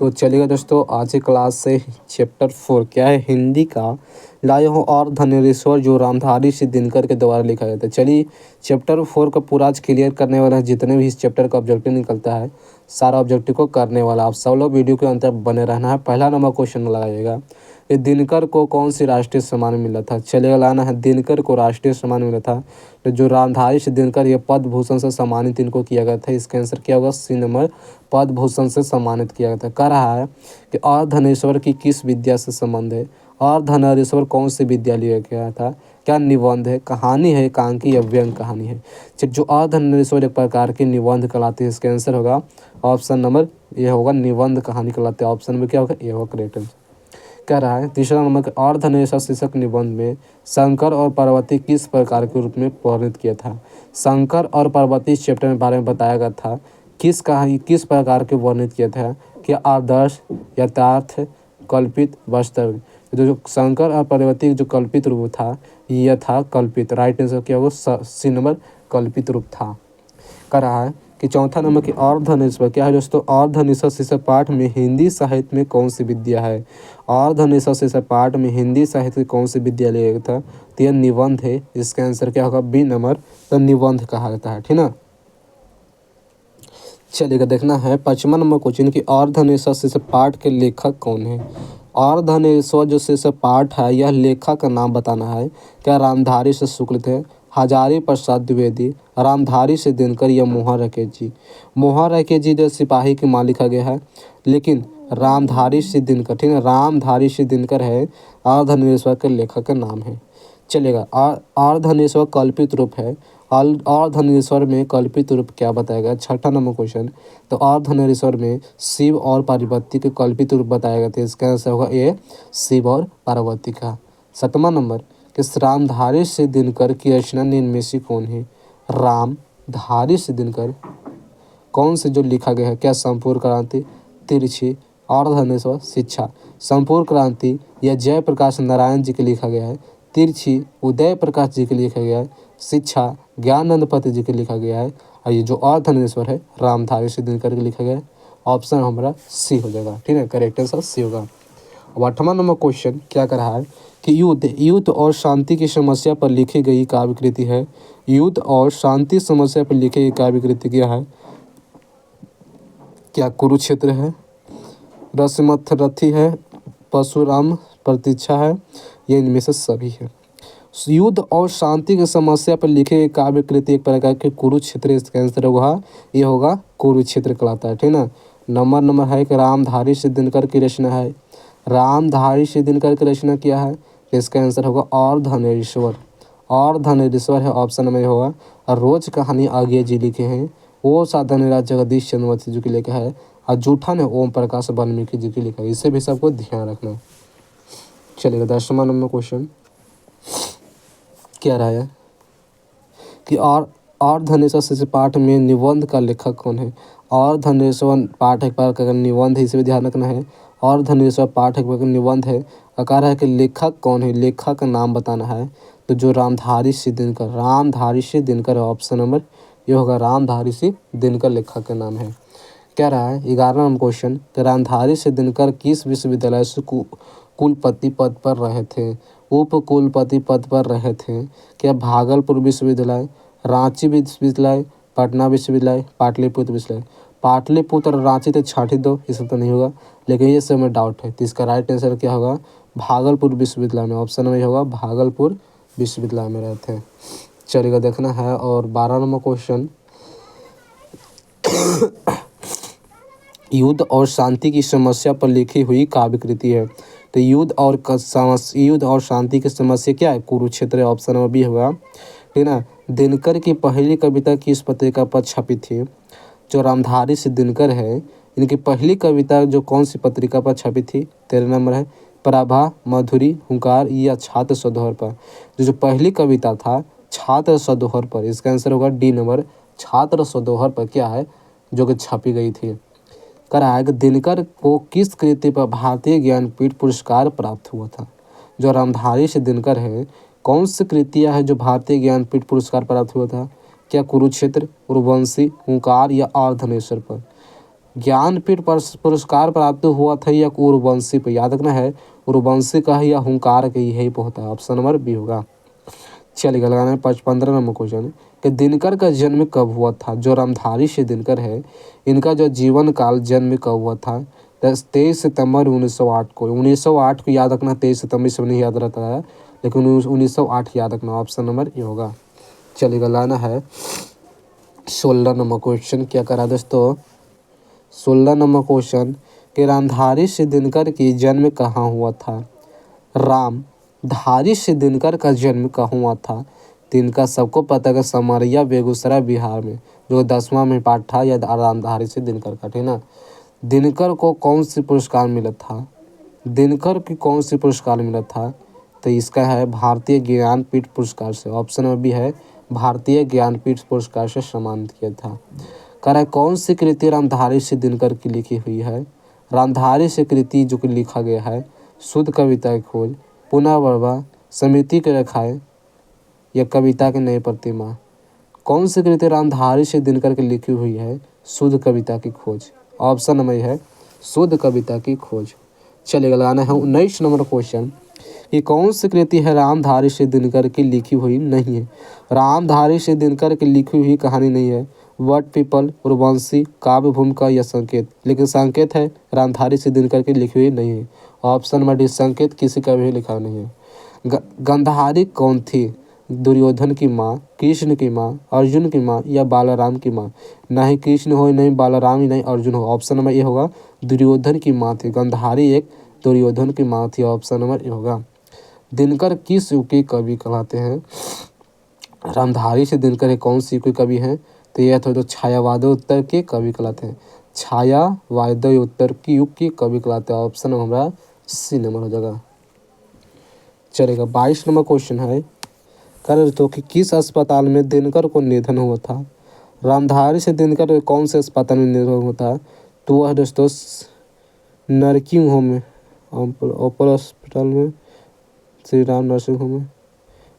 तो चलिएगा दोस्तों, आज की क्लास से चैप्टर 4 क्या है, हिंदी का लाए हो और धनेश्वर जो रामधारी सिंह दिनकर के द्वारा लिखा गया था। चलिए चैप्टर 4 का पूरा आज क्लियर करने वाला है। जितने भी इस चैप्टर का ऑब्जेक्टिव निकलता है सारा ऑब्जेक्टिव को करने वाला, आप सब लोग वीडियो के अंतर बने रहना है। पहला नंबर क्वेश्चन लगाइएगा, ये दिनकर को कौन सी राष्ट्रीय सम्मान मिला था। चलिएगा लाना है, दिनकर को राष्ट्रीय सम्मान मिला था। तो जो रामधारी सिंह दिनकर ये पद्म भूषण से सम्मानित इनको किया गया था। इसका आंसर क्या होगा, सी नंबर, पद्म भूषण से सम्मानित किया गया था। कह रहा है कि और धनेश्वर की किस विद्या से संबंध है। और धनेश्वर कौन सी विद्या लिया गया था, क्या निबंध है, कहानी है, एकांकी या व्यंग कहानी है। जो अधनेश्वर एक प्रकार की निबंध कहलाती है। इसका आंसर होगा ऑप्शन नंबर ये होगा, निबंध कहानी कहलाते हैं। ऑप्शन में क्या होगा, ये होगा करेक्ट आंसर। कह रहा है तीसरा नंबर, और धनेश्वर शीर्षक निबंध में शंकर और पार्वती किस प्रकार के रूप में वर्णित किया था। शंकर और पार्वती इस चैप्टर में बारे में बताया गया था। किस कहानी किस प्रकार के वर्णित किया था, क्या आदर्श, यथार्थ, कल्पित, वास्तविक। जो शंकर और पार्वती जो कल्पित रूप था यह था कल्पित। राइट आंसर क्या होगा, सी नंबर, कल्पित रूप था। कह रहा है कि चौथा नंबर की और धनेश्वर क्या है दोस्तों, और धनेश्वर शीर्षक पाठ में हिंदी साहित्य में कौन सी विद्या है। और धनेश्वर शीर्षक पाठ में हिंदी साहित्य की कौन सी विद्या लिया गया था, तो यह निबंध है। इसका आंसर क्या होगा, बी नंबर, तो निबंध कहा जाता है, ठीक ना। चलिएगा देखना है पांचवा नंबर क्वेश्चन की, और धनेश्वर शीर्षक पाठ के लेखक कौन है। और धनेश्वर जो शीर्षक पाठ है यह लेखक का नाम बताना है। क्या रामधारी से शुक्ल थे, हजारी प्रसाद द्विवेदी, रामधारी से दिनकर या मोहन राकेश जी। मोहन राकेश जी जो सिपाही की मां लिखा गया है, लेकिन रामधारी से दिनकर, ठीक है, रामधारी से दिनकर है और धनेश्वर के लेखक का नाम है। चलेगा, और धनेश्वर कल्पित रूप है। और धनेश्वर में कल्पित रूप क्या बताया गया। छठा नंबर क्वेश्चन, तो और धनेश्वर में शिव और पार्वती के कल्पित रूप बताया गया था। इसका आंसर होगा ए, शिव और पार्वती का। सातवां नंबर कि रामधारी से दिनकर की रचना निम्न में से कौन है। रामधारी से दिनकर कौन से जो लिखा गया है, क्या संपूर्ण क्रांति, तिरछी, और धनेश्वर, शिक्षा। संपूर्ण क्रांति यह जयप्रकाश नारायण जी के लिखा गया है। तिरछी उदय प्रकाश जी के लिखा गया है। शिक्षा ज्ञानानंद पति जी के लिखा गया है। और ये जो और धनेश्वर है रामधारी से दिनकर के लिखा गया है। ऑप्शन हमारा सी हो जाएगा, ठीक है, करेक्ट आंसर सी होगा। अब 8वां नंबर क्वेश्चन क्या कर रहा है कि युद्ध और शांति की समस्या पर लिखी गई काव्य कृति है। युद्ध और शांति समस्या पर लिखी गई काव्य कृति क्या है। क्या कुरुक्षेत्र है, रसमथरथी है, परशुराम प्रतीक्षा है, ये इनमें से सभी है। युद्ध और शांति की समस्या पर लिखे गए काव्य कृति एक प्रकार के कुरुक्षेत्र। इसका आंसर होगा, ये होगा कुरुक्षेत्र कहलाता है, ठीक ना। नंबर है कि रामधारी से दिनकर की रचना है। रामधारी से दिनकर की रचना किया है, इसका आंसर होगा और धनेश्वर। और धनेश्वर है, ऑप्शन में होगा। और रोज कहानी आगे जी लिखे हैं, वो साधन राज जगदीश चंद्रवर्ती जी की लिखा है। और जूठा ने ओम प्रकाश वाल्मीकि जी की लिखा है। इससे भी सबको ध्यान रखना। चलिएगा 10वां नंबर क्वेश्चन क्या रहा है कि और धनेश्वर शीर्षक पाठ में निबंध का लेखक कौन है। और धनेश्वर पाठ एक बार का निबंध है, इसे भी ध्यान रखना है। और धनेश्वर पाठ एक बार का निबंध है। आकार है कि लेखक कौन है, लेखक का नाम बताना है। तो जो रामधारी सिंह दिनकर, रामधारी सिंह दिनकर है, ऑप्शन नंबर ये होगा, रामधारी सिंह दिनकर लेखक का नाम है। क्या रहा है 11वां नंबर क्वेश्चन, तो रामधारी सिंह दिनकर किस विश्वविद्यालय से कुलपति पद पर रहे थे। उप कुलपति पद पर रहे थे। क्या भागलपुर विश्वविद्यालय, रांची विश्वविद्यालय, पटना विश्वविद्यालय, पाटलिपुत्र विश्वविद्यालय। पाटलिपुत्र और रांची तो छाटी दो, इसमें तो नहीं होगा, लेकिन ये सब में डाउट है। तो इसका राइट आंसर क्या होगा, भागलपुर विश्वविद्यालय में। ऑप्शन में होगा भागलपुर विश्वविद्यालय में रहते हैं। चलिएगा देखना है। और 12 नंबर क्वेश्चन, युद्ध और शांति की समस्या पर लिखी हुई काव्य कृति है। तो युद्ध और शांति की समस्या क्या है, कुरुक्षेत्र। ऑप्शन नंबर बी होगा, ठीक ना। दिनकर की पहली कविता किस पत्रिका पर छपी थी। जो रामधारी से दिनकर है, इनकी पहली कविता जो कौन सी पत्रिका पर छपी थी। 13 नंबर है प्रभा, मधुरी, हुंकार या छात्र सधोहर पर। जो पहली कविता था छात्र सधोहर पर, इसका आंसर होगा डी नंबर, छात्र सधोहर पर क्या है जो कि छपी गई थी। कराया कि दिनकर को किस कृति पर भारतीय ज्ञानपीठ पुरस्कार प्राप्त हुआ था। जो रामधारी से दिनकर है, कौन सी कृतियाँ है जो भारतीय ज्ञानपीठ पुरस्कार प्राप्त हुआ था। क्या कुरुक्षेत्र, उर्वशी, हुंकार या और धनेश्वर पर। ज्ञानपीठ पुरस्कार प्राप्त हुआ था या उर्वशी पे, याद रखना है उर्वशी का है या हुंकार का, यही पे होता है, ऑप्शन नंबर बी होगा। चलिए लगाना है 15 नंबर क्वेश्चन कि दिनकर का जन्म कब हुआ था। जो रामधारी से दिनकर है इनका जो जीवन काल जन्म कब हुआ था, 23 सितंबर 1908 को। 1908 को याद रखना, 23 सितंबर से नहीं याद रहता है, लेकिन 1908 याद रखना, ऑप्शन नंबर ये होगा। चलिए लाना है 16 नंबर क्वेश्चन, क्या करा दोस्तों 16 नंबर क्वेश्चन कि रामधारी से दिनकर की जन्म कहाँ हुआ था। रामधारी से दिनकर का जन्म कहाँ हुआ था, तो इनका सबको पता है कि समरिया बेगूसराय बिहार में, जो 10वां में पाठ था या रामधारी से दिनकर का, ठीक ना। दिनकर को कौन सी पुरस्कार मिला था, दिनकर की कौन सी पुरस्कार मिला था, तो इसका है भारतीय ज्ञानपीठ पुरस्कार से, ऑप्शन में भी है भारतीय ज्ञानपीठ पुरस्कार से सम्मानित किया था। कह रहा है कौन सी कृति रामधारी से दिनकर की लिखी हुई है। रामधारी से कृति जो कि लिखा गया है, शुद्ध कविता की खोज, पुनर्ववा, समिति के रेखाएं या कविता की नई प्रतिमा। कौन सी कृति रामधारी से दिनकर की लिखी हुई है, शुद्ध कविता की खोज, ऑप्शन नंबर है शुद्ध कविता की खोज। चलिए लगाना है 19 नंबर क्वेश्चन कि कौन सी कृति है रामधारी से दिनकर की लिखी हुई नहीं है। रामधारी से दिनकर की लिखी हुई कहानी नहीं है, वट पीपल, उर्वशी, काव्य भूमिका या संकेत, लेकिन संकेत है, रामधारी से दिनकर की लिखी हुई नहीं है, ऑप्शन नंबर डी संकेत किसी का भी लिखा नहीं है। गंधारी कौन थी, दुर्योधन की माँ, कृष्ण की माँ, अर्जुन की माँ या बालाराम की माँ। ना ही कृष्ण हो, नहीं बालाराम, नहीं अर्जुन हो, ऑप्शन नंबर ए होगा दुर्योधन की माँ थी। गंधारी एक दुर्योधन की माँ थी, ऑप्शन नंबर ए होगा। दिनकर किस युग के कवि कहलाते हैं। रामधारी से दिनकर कौन सी कोई कवि हैं, तो यह तो छायावादोत्तर के कवि कहलाते हैं, छायावादोत्तर की युग के कवि कहलाते हैं, ऑप्शन नंबर हमारा सी नंबर हो जाएगा। चलेगा 22 नंबर क्वेश्चन है, कर तो कि किस अस्पताल में दिनकर को निधन हुआ था। रामधारी से दिनकर कौन से अस्पताल में निधन हुआ था, तो वह दोस्तों नर्सिंग होम में, ओपल हॉस्पिटल में, श्री राम नर्सिंग होम में,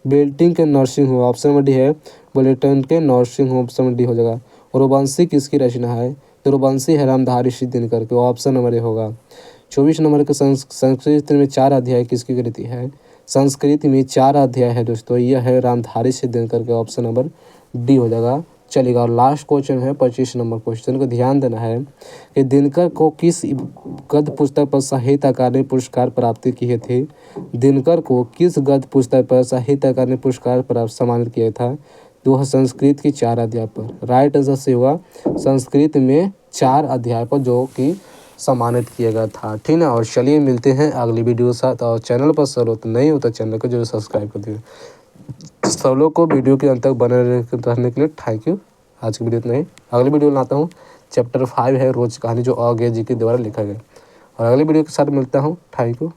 बेल्टिंग के nursing home, option number D है बुलेटिन के nursing home, option number D हो जाएगा। रघुवंशी किसकी रचना है, तो रघुवंशी है रामधारी से दिनकर के, ऑप्शन नंबर ए होगा। 24 नंबर के संस्कृत में 4 अध्याय किसकी कृति है। संस्कृत में 4 अध्याय है दोस्तों, यह है रामधारी से दिनकर के, ऑप्शन नंबर डी हो जाएगा। चलेगा और लास्ट क्वेश्चन है 25 नंबर क्वेश्चन को ध्यान देना है कि दिनकर को किस गद्य पुस्तक पर साहित्य अकादमी पुरस्कार प्राप्त किए थे। दिनकर को किस गद्य पुस्तक पर साहित्य अकादमी पुरस्कार प्राप्त सम्मानित किया था, तो वह संस्कृत की 4 अध्याय पर। राइट आंसर से हुआ संस्कृत में 4 अध्याय पर जो कि सम्मानित किया गया था, ठीक ना। और चलिए मिलते हैं अगली वीडियो के साथ, और चैनल पर सर तो नहीं होता चैनल को जरूर सब्सक्राइब कर दीजिए। सब लोग को वीडियो के अंत तक बने रहने के लिए थैंक यू। आज की वीडियो इतना ही, अगली वीडियो लाता हूँ, चैप्टर 5 है रोज कहानी, जो अज्ञे जी के द्वारा लिखा गया, और अगली वीडियो के साथ मिलता हूँ, थैंक यू।